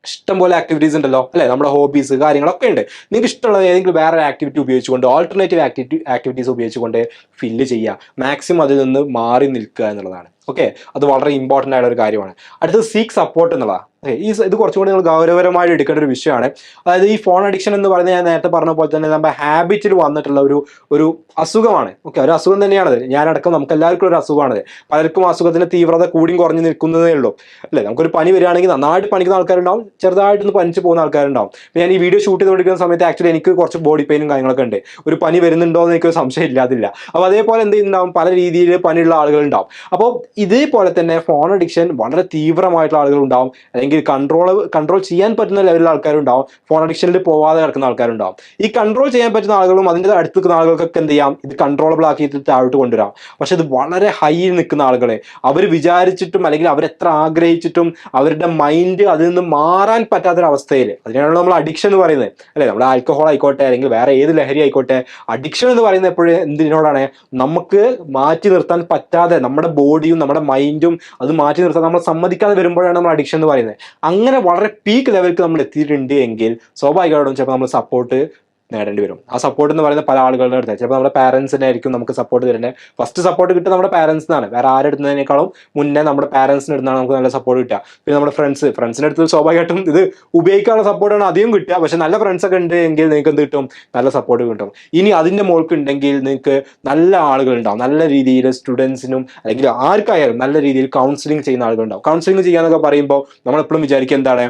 ഇഷ്ടംപോലെ ആക്ടിവിറ്റീസ് ഉണ്ടല്ലോ അല്ലെ, നമ്മുടെ ഹോബീസ് കാര്യങ്ങളൊക്കെ ഉണ്ട്, നിങ്ങൾക്ക് ഇഷ്ടമുള്ള ഏതെങ്കിലും വേറെ ആക്ടിവിറ്റി ഉപയോഗിച്ചുകൊണ്ട്, ഓൾട്ടർനേറ്റീവ് ആക്ടിവിറ്റീസ് ഉപയോഗിച്ചുകൊണ്ട് ഫില്ല് ചെയ്യുക. മാക്സിമം അതിൽ നിന്ന് മാറി നിൽക്കുക എന്നുള്ളതാണ്. ഓക്കെ, അത് വളരെ ഇമ്പോർട്ടൻ്റ് ആയിട്ടുള്ള ഒരു കാര്യമാണ്. അടുത്തത് സീക്ക് സപ്പോർട്ട് എന്നുള്ളതാണ്. ഇത് കുറച്ചും കൂടി നിങ്ങൾ ഗൗരവപരമായിട്ട് എടുക്കേണ്ട ഒരു വിഷയമാണ്. അതായത് ഈ ഫോൺ അഡിക്ഷൻ എന്ന് പറയുന്നത് ഞാൻ നേരത്തെ പറഞ്ഞ പോലെ തന്നെ നമ്മുടെ ഹാബിറ്റിൽ വന്നിട്ടുള്ള ഒരു അസുഖമാണ്. ഓക്കെ, ഒരു അസുഖം തന്നെയാണത്. ഞാനടക്കം നമുക്ക് എല്ലാവർക്കും ഒരു അസുഖമാണത്. പലർക്കും അസുഖത്തിന്റെ തീവ്രത കൂടിയും കുറഞ്ഞു നിൽക്കുന്നതേ ഉള്ളൂ അല്ലേ. നമുക്കൊരു പനി വരികയാണെങ്കിൽ നന്നായിട്ട് പനിക്കുന്ന ആൾക്കാരുണ്ടാവും, ചെറുതായിട്ടൊന്ന് പനിച്ച് പോകുന്ന ആൾക്കാരുണ്ടാവും. ഞാൻ ഈ വീഡിയോ ഷൂട്ട് ചെയ്തുകൊണ്ടിരിക്കുന്ന സമയത്ത് ആക്ച്വലി എനിക്ക് കുറച്ച് ബോഡി പെയിനും കാര്യങ്ങളൊക്കെ ഉണ്ട്. ഒരു പനി വരുന്നുണ്ടോ എന്ന് എനിക്കൊരു സംശയം ഇല്ലാതില്ല. അപ്പോൾ അതേപോലെ എന്ത് ചെയ്യുന്നുണ്ടാവും, പല രീതിയിൽ പനിയുള്ള ആളുകളുണ്ടാവും. അപ്പോൾ ഇതേപോലെ തന്നെ ഫോൺ അഡിക്ഷൻ വളരെ തീവ്രമായിട്ടുള്ള ആളുകളുണ്ടാവും, അല്ലെങ്കിൽ കൺട്രോൾ ചെയ്യാൻ പറ്റുന്ന ലെവലിലുള്ള ആൾക്കാരുണ്ടാവും, ഫോൺ അഡിക്ഷനിൽ പോവാതെ കിടക്കുന്ന ആൾക്കാരുണ്ടാവും. ഈ കൺട്രോൾ ചെയ്യാൻ പറ്റുന്ന ആളുകളും അതിൻ്റെ അടുത്ത് നിൽക്കുന്ന ആളുകൾക്കൊക്കെ എന്ത് ചെയ്യാം, ഇത് കൺട്രോളബിൾ ആക്കിയിട്ട് താഴോട്ട് കൊണ്ടുവരാം. പക്ഷെ ഇത് വളരെ ഹൈയിൽ നിൽക്കുന്ന ആളുകളെ അവർ വിചാരിച്ചിട്ടും അല്ലെങ്കിൽ അവരെത്ര ആഗ്രഹിച്ചിട്ടും അവരുടെ മൈൻഡ് അതിൽ നിന്ന് മാറാൻ പറ്റാത്തൊരവസ്ഥയിൽ, അതിനാണ് നമ്മൾ അഡിക്ഷൻ എന്ന് പറയുന്നത് അല്ലേ. നമ്മുടെ ആൽക്കഹോൾ ആയിക്കോട്ടെ അല്ലെങ്കിൽ വേറെ ഏത് ലഹരി ആയിക്കോട്ടെ, അഡിക്ഷൻ എന്ന് പറയുന്നത് എപ്പോഴും എന്തിനോടാണ്? നമുക്ക് മാറ്റി നിർത്താൻ പറ്റാതെ നമ്മുടെ ബോഡിയും നമ്മുടെ മൈൻഡും അത് മാറ്റി നിർത്താൻ നമ്മൾ സമ്മതിക്കാതെ വരുമ്പോഴാണ് നമ്മൾ അഡിക്ഷൻ എന്ന് പറയുന്നത്. അങ്ങനെ വളരെ പീക്ക് ലെവലിലേക്ക് നമ്മൾ എത്തിയിട്ടുണ്ട് എങ്കിൽ സ്വാഭാവികമായിട്ടും ചിലപ്പോൾ നമ്മൾ സപ്പോർട്ട് നേടേണ്ടി വരും. ആ സപ്പോർട്ട് എന്ന് പറയുന്നത് പല ആളുകളുടെ അടുത്ത്, ചിലപ്പോൾ നമ്മുടെ പാരൻസിനെ ആയിരിക്കും നമുക്ക് സപ്പോർട്ട് തരുന്നത്. ഫസ്റ്റ് സപ്പോർട്ട് കിട്ടുക നമ്മുടെ പാരൻസിനാണ്. വേറെ ആരെടുക്കുന്നതിനേക്കാളും മുന്നേ നമ്മുടെ പാരൻസിന് എടുത്താണ് നമുക്ക് നല്ല സപ്പോർട്ട് കിട്ടുക. പിന്നെ നമ്മുടെ ഫ്രണ്ട്സിൻ്റെ അടുത്ത് സ്വാഭാവികമായിട്ടും ഇത് ഉപയോഗിക്കാനുള്ള സപ്പോർട്ടാണ് അധികം കിട്ടുക. പക്ഷെ നല്ല ഫ്രണ്ട്സൊക്കെ ഉണ്ട് എങ്കിൽ നിങ്ങൾക്ക് എന്ത് കിട്ടും? നല്ല സപ്പോർട്ട് കിട്ടും. ഇനി അതിൻ്റെ മോൾക്ക് ഉണ്ടെങ്കിൽ നിങ്ങൾക്ക് നല്ല ആളുകളുണ്ടാവും, നല്ല രീതിയിൽ സ്റ്റുഡൻസിനും അല്ലെങ്കിൽ ആർക്കായാലും നല്ല രീതിയിൽ കൗൺസിലിംഗ് ചെയ്യുന്ന ആളുകളുണ്ടാവും. കൗൺസിലിംഗ് ചെയ്യാന്നൊക്കെ പറയുമ്പോൾ നമ്മളെപ്പോഴും വിചാരിക്കുക എന്താണ്,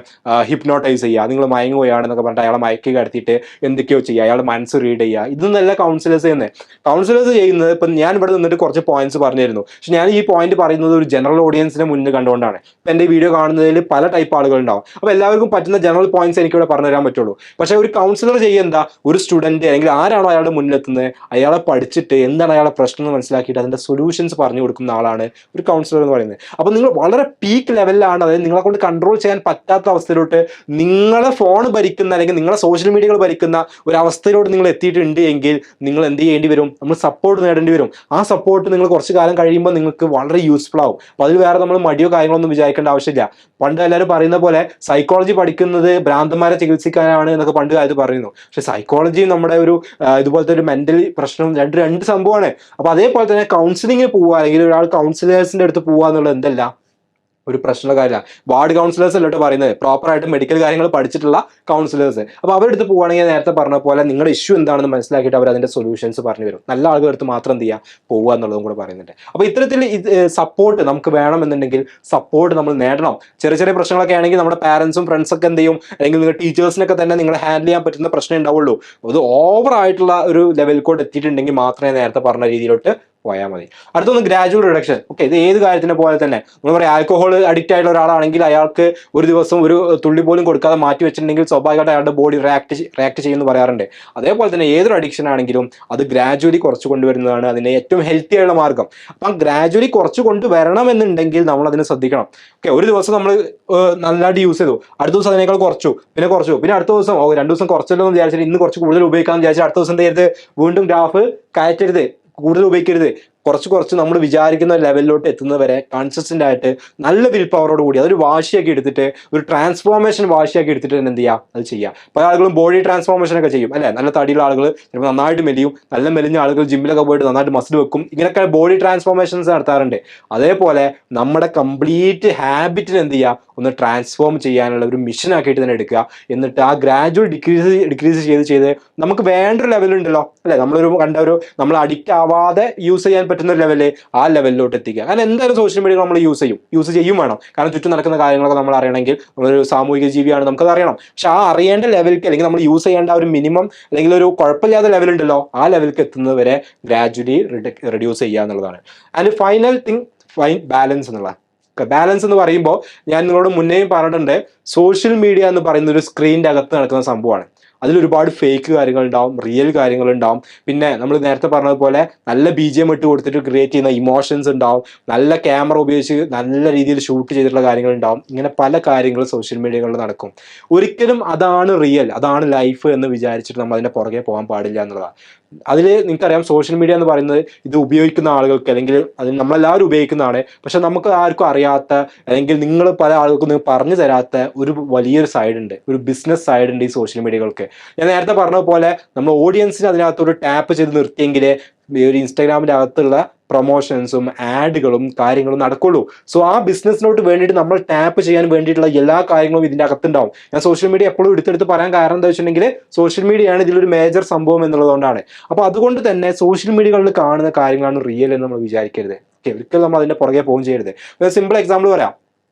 ഹിപ്നോട്ടൈസ് ചെയ്യുക, നിങ്ങൾ മയങ്ങുകയാണെന്നൊക്കെ പറഞ്ഞിട്ട് അയാളെ മയക്കി കടത്തിയിട്ട് എന്തൊക്കെയോ ചെയ്യുക, അയാളുടെ മനസ്സ് റീഡ് ചെയ്യുക. ഇതൊന്നല്ല കൗൺസിലേഴ്സ് ചെയ്യുന്നത്. കൗൺസിലേഴ്സ് ചെയ്യുന്നത് ഇപ്പം ഞാൻ ഇവിടെ നിന്നിട്ട് കുറച്ച് പോയിന്റ്സ് പറഞ്ഞിരുന്നു. പക്ഷെ ഞാൻ ഈ പോയിന്റ് പറയുന്നത് ഒരു ജനറൽ ഓഡിയൻസിനെ മുന്നിൽ കണ്ടുകൊണ്ടാണ്. ഇപ്പം എൻ്റെ വീഡിയോ കാണുന്നതിൽ പല ടൈപ്പ് ആളുകളുണ്ടാവും. അപ്പോൾ എല്ലാവർക്കും പറ്റുന്ന ജനറൽ പോയിന്റ്സ് എനിക്കിവിടെ പറഞ്ഞു തരാൻ പറ്റുള്ളൂ. പക്ഷേ ഒരു കൗൺസിലർ ചെയ്യുന്ന ഒരു സ്റ്റുഡൻറ്റ് അല്ലെങ്കിൽ ആരാണോ അയാളുടെ മുന്നിലെത്തുന്നത്, അയാളെ പഠിച്ചിട്ട് എന്താണ് അയാളുടെ പ്രശ്നം എന്ന് മനസ്സിലാക്കിയിട്ട് അതിൻ്റെ സൊല്യൂഷൻസ് പറഞ്ഞു കൊടുക്കുന്ന ആളാണ് ഒരു കൗൺസിലർ എന്ന് പറയുന്നത്. അപ്പോൾ നിങ്ങൾ വളരെ പീക്ക് ലെവലിലാണ്, അതായത് നിങ്ങളെ കൊണ്ട് കൺട്രോൾ ചെയ്യാൻ പറ്റാത്ത അവസ്ഥയിലോട്ട് നിങ്ങളെ ഫോൺ ഭരിക്കുന്ന അല്ലെങ്കിൽ നിങ്ങളെ സോഷ്യൽ മീഡിയകൾ ഭരിക്കുന്ന ഒരു അവസ്ഥയിലോട്ട് നിങ്ങൾ എത്തിയിട്ടുണ്ട് എങ്കിൽ നിങ്ങൾ എന്ത് ചെയ്യേണ്ടി വരും? നമ്മൾ സപ്പോർട്ട് നേടേണ്ടി വരും. ആ സപ്പോർട്ട് നിങ്ങൾ കുറച്ച് കാലം കഴിയുമ്പോൾ നിങ്ങൾക്ക് വളരെ യൂസ്ഫുൾ ആവും. അപ്പോൾ അതിൽ വേറെ നമ്മൾ മടിയോ കാര്യങ്ങളൊന്നും വിചാരിക്കേണ്ട ആവശ്യമില്ല. പണ്ട് എല്ലാവരും പറയുന്ന പോലെ സൈക്കോളജി പഠിക്കുന്നത് ഭ്രാന്തന്മാരെ ചികിത്സിക്കാനാണ് എന്നൊക്കെ പണ്ട് കാലത്ത് പറയുന്നു. പക്ഷെ സൈക്കോളജിയും നമ്മുടെ ഒരു ഇതുപോലത്തെ ഒരു മെന്റൽ പ്രശ്നം രണ്ട് സംഭവമാണ്. അപ്പോൾ അതേപോലെ തന്നെ കൗൺസിലിംഗ് പോവുക അല്ലെങ്കിൽ ഒരാൾ കൗൺസിലേഴ്സിൻ്റെ അടുത്ത് പോവുക എന്നുള്ളത് എന്തല്ല ഒരു പ്രശ്നമുള്ള കാര്യമില്ല. വാർഡ് കൗൺസിലേഴ്സ് അല്ലോട്ട് പറയുന്നത്, പ്രോപ്പറായിട്ട് മെഡിക്കൽ കാര്യങ്ങൾ പഠിച്ചിട്ടുള്ള കൗൺസിലേഴ്സ്. അപ്പോൾ അവരുടെ അടുത്ത് പോവുകയാണെങ്കിൽ നേരത്തെ പറഞ്ഞ പോലെ നിങ്ങളുടെ ഇഷ്യൂ എന്താണെന്ന് മനസ്സിലാക്കിയിട്ട് അവർ അതിൻ്റെ സൊല്യൂഷൻസ് പറഞ്ഞു വരും. നല്ല ആളുകളുടെ അടുത്ത് മാത്രം എന്ത് ചെയ്യുക, പോവുക എന്നുള്ളതും കൂടെ പറയുന്നുണ്ട്. അപ്പോൾ ഇത്തരത്തിൽ സപ്പോർട്ട് നമുക്ക് വേണമെന്നുണ്ടെങ്കിൽ സപ്പോർട്ട് നമ്മൾ നേടണം. ചെറിയ ചെറിയ പ്രശ്നങ്ങളൊക്കെ ആണെങ്കിൽ നമ്മുടെ പാരൻസും ഫ്രണ്ട്സൊക്കെ എന്ത് ചെയ്യും, അല്ലെങ്കിൽ നിങ്ങൾ ടീച്ചേഴ്സിനൊക്കെ തന്നെ നിങ്ങളെ ഹാൻഡിൽ ചെയ്യാൻ പറ്റുന്ന പ്രശ്നം ഉണ്ടാവുള്ളൂ. അത് ഓവറായിട്ടുള്ള ഒരു ലെവൽ കോഡ് എത്തിയിട്ടുണ്ടെങ്കിൽ മാത്രമേ നേരത്തെ പറഞ്ഞ രീതിയിലോട്ട് പോയാൽ മതി. അടുത്തൊന്ന് ഗ്രാജുവൽ റിഡക്ഷൻ. ഓക്കെ, ഇത് ഏത് കാര്യത്തിനെ പോലെ തന്നെ നമ്മൾ പറയാം, ആൽക്കഹോൾ അഡിക്റ്റ് ആയിട്ടുള്ള ഒരാളാണെങ്കിൽ അയാൾക്ക് ഒരു ദിവസം ഒരു തുള്ളി പോലും കൊടുക്കാതെ മാറ്റി വെച്ചിട്ടുണ്ടെങ്കിൽ സ്വാഭാവികമായിട്ട് അയാളുടെ ബോഡി റിയാക്ട് ചെയ്യുമെന്ന് പറയാറുണ്ട്. അതേപോലെ തന്നെ ഏതൊരു അഡിക്ഷൻ ആണെങ്കിലും അത് ഗ്രാജുവലി കുറച്ച് കൊണ്ടുവരുന്നതാണ് അതിൻ്റെ ഏറ്റവും ഹെൽത്തി ആയുള്ള മാർഗം. അപ്പം ഗ്രാജുവലി കുറച്ച് കൊണ്ടുവരണമെന്നുണ്ടെങ്കിൽ നമ്മൾ അതിനെ ശ്രദ്ധിക്കണം. ഓക്കെ, ഒരു ദിവസം നമ്മൾ നല്ലതായിട്ട് യൂസ് ചെയ്തു, അടുത്ത ദിവസം അതിനേക്കാൾ കുറച്ചു, പിന്നെ അടുത്ത ദിവസം 2 ദിവസം കുറച്ചല്ലോ എന്ന് വിചാരിച്ചിട്ട് ഇന്ന് കുറച്ച് കൂടുതൽ ഉപയോഗിക്കാമെന്ന് വിചാരിച്ചാൽ അടുത്ത ദിവസം എന്ത് ചെയ്യരുത്, വീണ്ടും ഗ്രാഫ് കയറ്റരുത്, കൂടുതൽ ഉപയോഗിക്കരുത്. കുറച്ച് നമ്മൾ വിചാരിക്കുന്ന ലെവലിലോട്ട് എത്തുന്നവരെ കൺസിസ്റ്റന്റ് ആയിട്ട് നല്ല വിൽ പവറോട് കൂടി അതൊരു വാശിയാക്കി എടുത്തിട്ട് ഒരു ട്രാൻസ്ഫോർമേഷൻ വാശിയാക്കി എടുത്തിട്ട് തന്നെ എന്ത് ചെയ്യുക, അത് ചെയ്യുക. പല ആളുകളും ബോഡി ട്രാൻസ്ഫോർമേഷൻ ഒക്കെ ചെയ്യും അല്ലെ, നല്ല തടിയുള്ള ആളുകൾ ചിലപ്പോൾ നന്നായിട്ട് മെലിയും, നല്ല മെലിഞ്ഞ ആളുകൾ ജിമ്മിലൊക്കെ പോയിട്ട് നന്നായിട്ട് മസിൽ വെക്കും, ഇങ്ങനെയൊക്കെ ബോഡി ട്രാൻസ്ഫോർമേഷൻസ് നടത്താറുണ്ട്. അതേപോലെ നമ്മുടെ കംപ്ലീറ്റ് ഹാബിറ്റിന് എന്ത് ചെയ്യുക, ഒന്ന് ട്രാൻസ്ഫോം ചെയ്യാനുള്ള ഒരു മിഷൻ ആക്കിയിട്ട് തന്നെ എടുക്കുക. എന്നിട്ട് ആ ഗ്രാജുവൽ ഡിക്രീസ് ചെയ്ത് നമുക്ക് വേണ്ട ഒരു ലെവലുണ്ടല്ലോ അല്ലെ, നമ്മൾ അഡിക്റ്റ് ആവാതെ യൂസ് ചെയ്യാൻ പറ്റുന്ന ഒരു ലെവല്, ആ ലെവലിലോട്ട് എത്തിക്കുക. കാരണം എന്തായാലും സോഷ്യൽ മീഡിയ നമ്മൾ യൂസ് ചെയ്യും വേണം. കാരണം ചുറ്റും നടക്കുന്ന കാര്യങ്ങളൊക്കെ നമ്മൾ അറിയണമെങ്കിൽ നമ്മളൊരു സാമൂഹിക ജീവിയാണ്, നമുക്കത് അറിയണം. പക്ഷെ ആ അറിയേണ്ട ലെവലിലേക്ക് അല്ലെങ്കിൽ നമ്മൾ യൂസ് ചെയ്യേണ്ട ഒരു മിനിമം അല്ലെങ്കിൽ ഒരു കുഴപ്പമില്ലാത്ത ലെവൽ ഉണ്ടല്ലോ, ആ ലെവലിലേക്ക് എത്തുന്നത് വരെ ഗ്രാജുവലി റിഡ്യൂസ് ചെയ്യുക എന്നുള്ളതാണ്. ആൻഡ് ഫൈനൽ തിങ്, ബാലൻസ് എന്നുള്ള ബാലൻസ് എന്ന് പറയുമ്പോൾ ഞാൻ നിങ്ങളോട് മുന്നേയും പറഞ്ഞിട്ടുണ്ട്, സോഷ്യൽ മീഡിയ എന്ന് പറയുന്ന ഒരു സ്ക്രീനിന്റെ അകത്ത് നടക്കുന്ന സംഭവമാണ്. അതിലൊരുപാട് ഫേക്ക് കാര്യങ്ങളുണ്ടാവും, റിയൽ കാര്യങ്ങളുണ്ടാവും. പിന്നെ നമ്മൾ നേരത്തെ പറഞ്ഞതുപോലെ നല്ല BGM ഇട്ട് കൊടുത്തിട്ട് ക്രിയേറ്റ് ചെയ്യുന്ന ഇമോഷൻസ് ഉണ്ടാവും, നല്ല ക്യാമറ ഉപയോഗിച്ച് നല്ല രീതിയിൽ ഷൂട്ട് ചെയ്തിട്ടുള്ള കാര്യങ്ങളുണ്ടാവും. ഇങ്ങനെ പല കാര്യങ്ങളും സോഷ്യൽ മീഡിയകളിൽ നടക്കും. ഒരിക്കലും അതാണ് റിയൽ, അതാണ് ലൈഫ് എന്ന് വിചാരിച്ചിട്ട് നമ്മൾ അതിൻ്റെ പുറകെ പോകാൻ പാടില്ല എന്നുള്ളതാണ്. അതിൽ നിങ്ങൾക്കറിയാം, സോഷ്യൽ മീഡിയ എന്ന് പറയുന്നത് ഇത് ഉപയോഗിക്കുന്ന ആളുകൾക്ക് അല്ലെങ്കിൽ അത് നമ്മളെല്ലാവരും ഉപയോഗിക്കുന്നതാണ്. പക്ഷെ നമുക്ക് ആർക്കും അറിയാത്ത അല്ലെങ്കിൽ നിങ്ങൾ പല ആളുകൾക്കും നിങ്ങൾ പറഞ്ഞു തരാത്ത ഒരു വലിയൊരു സൈഡ് ഉണ്ട്, ഒരു ബിസിനസ് സൈഡ് ഉണ്ട് ഈ സോഷ്യൽ മീഡിയകൾക്ക്. ഞാൻ നേരത്തെ പറഞ്ഞതുപോലെ നമ്മൾ ഓഡിയൻസിന് അതിനകത്തൊരു ടാപ്പ് ചെയ്ത് നിർത്തിയെങ്കിലേ ഈ ഒരു ഇൻസ്റ്റാഗ്രാമിൻ്റെ അകത്തുള്ള പ്രൊമോഷൻസും ആഡുകളും കാര്യങ്ങളും നടക്കുള്ളൂ. സോ ആ ബിസിനസ്സിനോട്ട് വേണ്ടിയിട്ട് നമ്മൾ ടാപ്പ് ചെയ്യാൻ വേണ്ടിയിട്ടുള്ള എല്ലാ കാര്യങ്ങളും ഇതിൻ്റെ അകത്തുണ്ടാവും. ഞാൻ സോഷ്യൽ മീഡിയ എപ്പോഴും എടുത്തെടുത്ത് പറയാൻ കാരണം എന്താ വെച്ചിട്ടുണ്ടെങ്കിൽ സോഷ്യൽ മീഡിയയാണ് ഇതിലൊരു മേജർ സംഭവം എന്നുള്ളതുകൊണ്ടാണ്. അപ്പോൾ അതുകൊണ്ട് തന്നെ സോഷ്യൽ മീഡിയകളിൽ കാണുന്ന കാര്യങ്ങളാണ് റിയൽ എന്ന് നമ്മൾ വിചാരിക്കരുത്. ഒരിക്കലും നമ്മൾ അതിൻ്റെ പുറകെ പോകുകയും ചെയ്യരുത്. സിമ്പിൾ എക്സാമ്പിൾ പറയാം.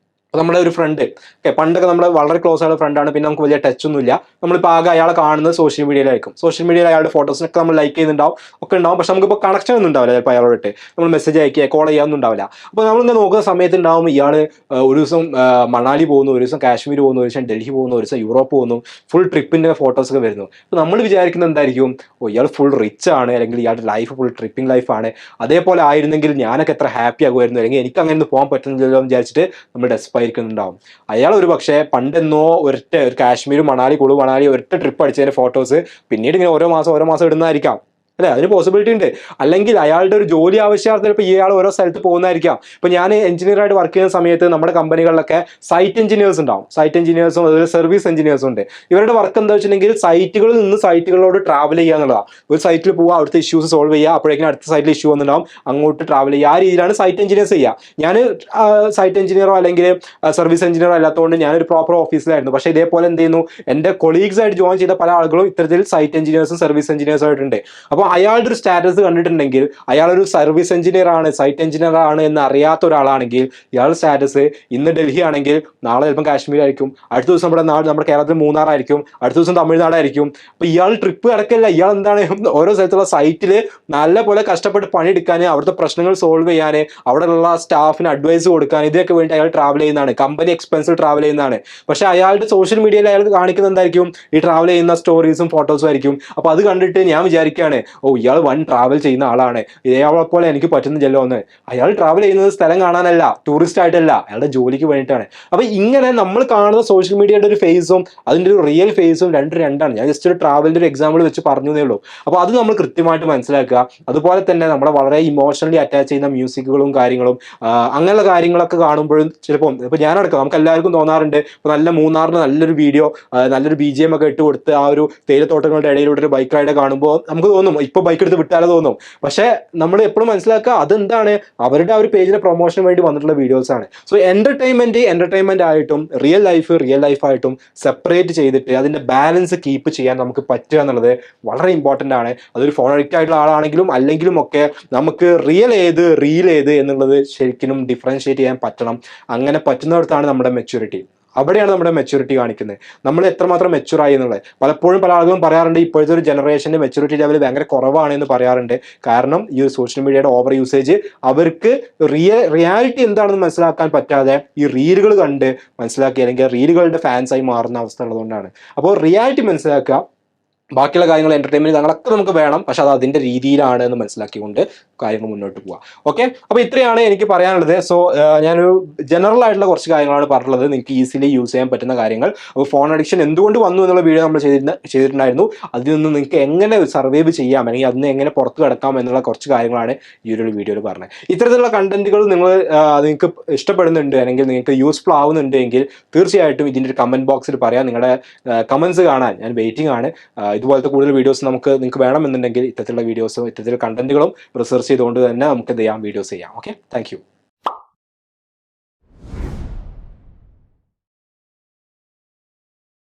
നമ്മുടെ ഒരു ഫ്രണ്ട്, പണ്ടൊക്കെ നമ്മൾ വളരെ ക്ലോസ് ആയ ഫ്രണ്ടാണ്, പിന്നെ നമുക്ക് വലിയ ടച്ച് ഒന്നുമില്ല. നമ്മളിപ്പോൾ ആകെ അയാളെ കാണുന്നത് സോഷ്യൽ മീഡിയയിലായിരിക്കും. സോഷ്യൽ മീഡിയയിൽ അയാളുടെ ഫോട്ടോസിനൊക്കെ നമ്മൾ ലൈക്ക് ചെയ്യുന്നുണ്ടാവും, ഒക്കെ ഉണ്ടാവും. പക്ഷെ നമുക്കിപ്പോൾ കണക്ഷൻ ഒന്നും ഉണ്ടാവില്ല. ചിലപ്പോൾ അയാളോട്ട് നമ്മൾ മെസ്സേജ് അയക്കുക, കോൾ ചെയ്യാനൊന്നും ഉണ്ടാവില്ല. അപ്പോൾ നമ്മളിങ്ങനെ നോക്കുന്ന സമയത്ത് ഉണ്ടാവും ഇയാൾ ഒരു ദിവസം മണാലി പോകുന്നു, ഒരു ദിവസം കാശ്മീർ പോകുന്നു, ഒരു ദിവസം ഡൽഹി പോകുന്നു, ഒരു ദിവസം യൂറോപ്പ് പോകുന്നു, ഫുൾ ട്രിപ്പിൻ്റെ ഫോട്ടോസൊക്കെ വരുന്നു. അപ്പോൾ നമ്മൾ വിചാരിക്കുന്നത് എന്തായിരിക്കും, ഇയാൾ ഫുൾ റിച്ച് ആണ്, അല്ലെങ്കിൽ ഇയാളുടെ ലൈഫ് ഫുൾ ട്രിപ്പിംഗ് ലൈഫാണ്. അതേപോലെ ആയിരുന്നെങ്കിൽ ഞാനൊക്കെ എത്ര ഹാപ്പി ആകുമായിരുന്നു, അല്ലെങ്കിൽ എനിക്ക് അങ്ങനെ പോകാൻ പറ്റുന്നില്ലല്ലോ എന്ന് വിചാരിച്ചിട്ട് നമ്മൾ ഡെസ്പായിരിക്കുന്നുണ്ടാവും. അയാൾ ഒരു പക്ഷേ പണ്ടെന്നോ ഒരു കാശ്മീർ മണാലി ഒരൊറ്റ ട്രിപ്പ് അടിച്ചതിന്റെ ഫോട്ടോസ് പിന്നീട് ഇങ്ങനെ ഓരോ മാസം ഇടുന്നതായിരിക്കാം അല്ലെ, അതിന് പോസിബിലിറ്റി ഉണ്ട്. അല്ലെങ്കിൽ അയാളുടെ ഒരു ജോലി ആവശ്യാർത്ഥത്തിൽ ഇപ്പോൾ ഇയാൾ ഓരോ സ്ഥലത്ത് പോകുന്നതായിരിക്കാം. ഇപ്പോൾ ഞാൻ എഞ്ചിനീയറായിട്ട് വർക്ക് ചെയ്യുന്ന സമയത്ത് നമ്മുടെ കമ്പനികളിലൊക്കെ സൈറ്റ് എഞ്ചിനീയേഴ്സ് ഉണ്ടാവും, സൈറ്റ് എഞ്ചിനീയേഴ്സും അതുപോലെ സർവീസ് എഞ്ചിനീയേഴ്സും ഉണ്ട്. ഇവരുടെ വർക്ക് എന്താ വെച്ചിട്ടുണ്ടെങ്കിൽ സൈറ്റുകളിൽ നിന്ന് സൈറ്റുകളോട് ട്രാവൽ ചെയ്യുക എന്നുള്ളതാണ്. ഒരു സൈറ്റിൽ പോവുക, അവിടുത്തെ ഇഷ്യൂസ് സോൾവ് ചെയ്യുക, അപ്പോഴേക്കും അടുത്ത സൈറ്റിൽ ഇഷ്യൂ വന്നിട്ടുണ്ടാവും, അങ്ങോട്ട് ട്രാവൽ ചെയ്യുക. ആ രീതിയിലാണ് സൈറ്റ് എഞ്ചിനീയേഴ്സ് ചെയ്യുക. ഞാൻ സൈറ്റ് എഞ്ചിനീയറോ അല്ലെങ്കിൽ സർവീസ് എഞ്ചിനീയറോ അല്ലാത്തതുകൊണ്ട് ഞാനൊരു പ്രോപ്പർ ഓഫീസിലായിരുന്നു. പക്ഷേ ഇതേപോലെ എന്ത് ചെയ്യുന്നു, എൻ്റെ കൊളീഗ്സ് ആയിട്ട് ജോയിൻ ചെയ്ത പല ആളുകളും ഇത്തരത്തിൽ സൈറ്റ് എഞ്ചിനീയേഴ്സും സർവീസ് എഞ്ചിനീയേഴ്സും ആയിട്ടുണ്ട്. അപ്പോൾ അയാളുടെ ഒരു സ്റ്റാറ്റസ് കണ്ടിട്ടുണ്ടെങ്കിൽ അയാളൊരു സർവീസ് എഞ്ചിനീയർ ആണ്, സൈറ്റ് എഞ്ചിനീയർ ആണ് എന്ന് അറിയാത്ത ഒരാളാണെങ്കിൽ ഇയാളുടെ സ്റ്റാറ്റസ് ഇന്ന് ഡൽഹി ആണെങ്കിൽ നാളെ ചിലപ്പം കാശ്മീർ ആയിരിക്കും, അടുത്ത ദിവസം നമ്മുടെ കേരളത്തിൽ മൂന്നാറായിരിക്കും, അടുത്ത ദിവസം തമിഴ്നാടായിരിക്കും. അപ്പോൾ ഇയാൾ ട്രിപ്പ് കിടക്കില്ല, ഇയാൾ എന്താണ് ഓരോ സ്ഥലത്തുള്ള സൈറ്റിൽ നല്ല പോലെ കഷ്ടപ്പെട്ട് പണിയെടുക്കാൻ, അവിടുത്തെ പ്രശ്നങ്ങൾ സോൾവ് ചെയ്യാൻ, അവിടെയുള്ള സ്റ്റാഫിന് അഡ്വൈസ് കൊടുക്കാൻ, ഇതൊക്കെ വേണ്ടി അയാൾ ട്രാവൽ ചെയ്യുന്നതാണ്, കമ്പനി എക്സ്പെൻസിൽ ട്രാവൽ ചെയ്യുന്നതാണ്. പക്ഷേ അയാളുടെ സോഷ്യൽ മീഡിയയിൽ അയാൾ കാണിക്കുന്നത് എന്തായിരിക്കും, ഈ ട്രാവൽ ചെയ്യുന്ന സ്റ്റോറീസും ഫോട്ടോസും ആയിരിക്കും. അപ്പോൾ അത് കണ്ടിട്ട് ഞാൻ വിചാരിക്കുകയാണ്, ഇയാൾ വൺ ട്രാവൽ ചെയ്യുന്ന ആളാണ്, ഇതേപോലെ പോലെ എനിക്ക് പറ്റുന്നില്ലല്ലോ എന്ന്. അയാൾ ട്രാവൽ ചെയ്യുന്നത് സ്ഥലം കാണാനല്ല, ടൂറിസ്റ്റ് ആയിട്ടല്ല, അയാളുടെ ജോലിക്ക് വേണ്ടിയിട്ടാണ്. അപ്പോൾ ഇങ്ങനെ നമ്മൾ കാണുന്ന സോഷ്യൽ മീഡിയയുടെ ഒരു ഫേസും അതിൻ്റെ ഒരു റിയൽ ഫേസും രണ്ടാണ്. ഞാൻ ജസ്റ്റ് ഒരു ട്രാവലിൻ്റെ ഒരു എക്സാമ്പിൾ വെച്ച് പറഞ്ഞു എന്നേ ഉള്ളൂ. അപ്പോൾ അത് നമ്മൾ കൃത്യമായിട്ട് മനസ്സിലാക്കുക. അതുപോലെ തന്നെ നമ്മളെ വളരെ ഇമോഷണലി അറ്റാച്ച് ചെയ്യുന്ന മ്യൂസിക്കുകളും കാര്യങ്ങളും അങ്ങനെയുള്ള കാര്യങ്ങളൊക്കെ കാണുമ്പോഴും ചിലപ്പോൾ ഇപ്പോൾ ഞാനടക്കം നമുക്ക് എല്ലാവർക്കും തോന്നാറുണ്ട്, ഇപ്പോൾ നല്ല മൂന്നാറിന് നല്ലൊരു വീഡിയോ, നല്ലൊരു BGM ഒക്കെ ഇട്ട് കൊടുത്ത് ആ ഒരു തേയിലത്തോട്ടങ്ങളുടെ ഇടയിലൂടെ ഒരു ബൈക്ക് റൈഡ് കാണുമ്പോൾ നമുക്ക് തോന്നും ഇപ്പോൾ ബൈക്ക് എടുത്ത് വിട്ടാലോ തോന്നും. പക്ഷെ നമ്മൾ എപ്പോഴും മനസ്സിലാക്കുക, അതെന്താണ്, അവരുടെ ആ ഒരു പേജിന്റെ പ്രൊമോഷന് വേണ്ടി വന്നിട്ടുള്ള വീഡിയോസ് ആണ്. സോ എന്റർടൈൻമെന്റ് ആയിട്ടും റിയൽ ലൈഫായിട്ടും സെപ്പറേറ്റ് ചെയ്തിട്ട് അതിന്റെ ബാലൻസ് കീപ്പ് ചെയ്യാൻ നമുക്ക് പറ്റുക എന്നുള്ളത് വളരെ ഇമ്പോർട്ടൻ്റ് ആണ്. അതൊരു ഫോൺ അഡിക്റ്റ് ആയിട്ടുള്ള ആളാണെങ്കിലും അല്ലെങ്കിലും ഒക്കെ നമുക്ക് റീൽ ഏത് എന്നുള്ളത് ശരിക്കും ഡിഫറൻഷിയേറ്റ് ചെയ്യാൻ പറ്റണം. അങ്ങനെ പറ്റുന്നിടത്താണ് നമ്മുടെ മെച്യൂരിറ്റി. അവിടെയാണ് നമ്മുടെ മെച്യൂരിറ്റി കാണിക്കുന്നത്, നമ്മൾ എത്രമാത്രം മെച്യൂറായി എന്നുള്ളത്. പലപ്പോഴും പല ആളുകളും പറയാറുണ്ട്, ഇപ്പോഴത്തെ ഒരു ജനറേഷൻ്റെ മെച്യൂരിറ്റി ലെവൽ ഭയങ്കര കുറവാണ് എന്ന് പറയാറുണ്ട്. കാരണം ഈ ഒരു സോഷ്യൽ മീഡിയയുടെ ഓവർ യൂസേജ് അവർക്ക് റിയാലിറ്റി എന്താണെന്ന് മനസ്സിലാക്കാൻ പറ്റാതെ ഈ റീലുകൾ കണ്ട് മനസ്സിലാക്കി അല്ലെങ്കിൽ റീലുകളുടെ ഫാൻസായി മാറുന്ന അവസ്ഥ ഉള്ളതുകൊണ്ടാണ്. അപ്പോൾ റിയാലിറ്റി മനസ്സിലാക്കുക, ബാക്കിയുള്ള കാര്യങ്ങൾ എന്റർടൈൻമെന്റ് കാര്യങ്ങളൊക്കെ നമുക്ക് വേണം, പക്ഷെ അത് അതിന്റെ രീതിയിലാണ് എന്ന് മനസ്സിലാക്കിക്കൊണ്ട് കാര്യങ്ങൾ മുന്നോട്ട് പോവാം. ഓക്കെ, അപ്പോൾ ഇത്രയാണ് എനിക്ക് പറയാനുള്ളത്. സോ ഞാനൊരു ജനറൽ ആയിട്ടുള്ള കുറച്ച് കാര്യങ്ങളാണ് പറഞ്ഞിട്ടുള്ളത്, നിങ്ങൾക്ക് ഈസിലി യൂസ് ചെയ്യാൻ പറ്റുന്ന കാര്യങ്ങൾ. അപ്പോൾ ഫോൺ അഡിക്ഷൻ എന്തുകൊണ്ട് വന്നു എന്നുള്ള വീഡിയോ നമ്മൾ ചെയ്തിട്ടുണ്ടായിരുന്നു. അതിൽ നിന്ന് നിങ്ങൾക്ക് എങ്ങനെ സർവൈവ് ചെയ്യാം അല്ലെങ്കിൽ അതിന് എങ്ങനെ പുറത്ത് കിടക്കാം എന്നുള്ള കുറച്ച് കാര്യങ്ങളാണ് ഈ ഒരു വീഡിയോയിൽ പറഞ്ഞത്. ഇത്തരത്തിലുള്ള കണ്ടന്റുകൾ നിങ്ങൾക്ക് ഇഷ്ടപ്പെടുന്നുണ്ട് അല്ലെങ്കിൽ നിങ്ങൾക്ക് യൂസ്ഫുൾ ആവുന്നുണ്ട് എങ്കിൽ തീർച്ചയായിട്ടും ഇതിൻ്റെ ഒരു കമന്റ് ബോക്സിൽ പറയാം. നിങ്ങളുടെ കമന്റ്സ് കാണാൻ ഞാൻ വെയിറ്റിംഗ് ആണ്. ഇതുപോലത്തെ കൂടുതൽ വീഡിയോസ് നിങ്ങൾക്ക് വേണമെന്നുണ്ടെങ്കിൽ ഇത്തരത്തിലുള്ള വീഡിയോസും ഇത്തരത്തിലുള്ള കണ്ടന്റുകളും റിസർച്ച് ചെയ്തുകൊണ്ട് തന്നെ നമുക്ക് എന്ത് ചെയ്യാം, വീഡിയോസ് ചെയ്യാം. Okay, thank you.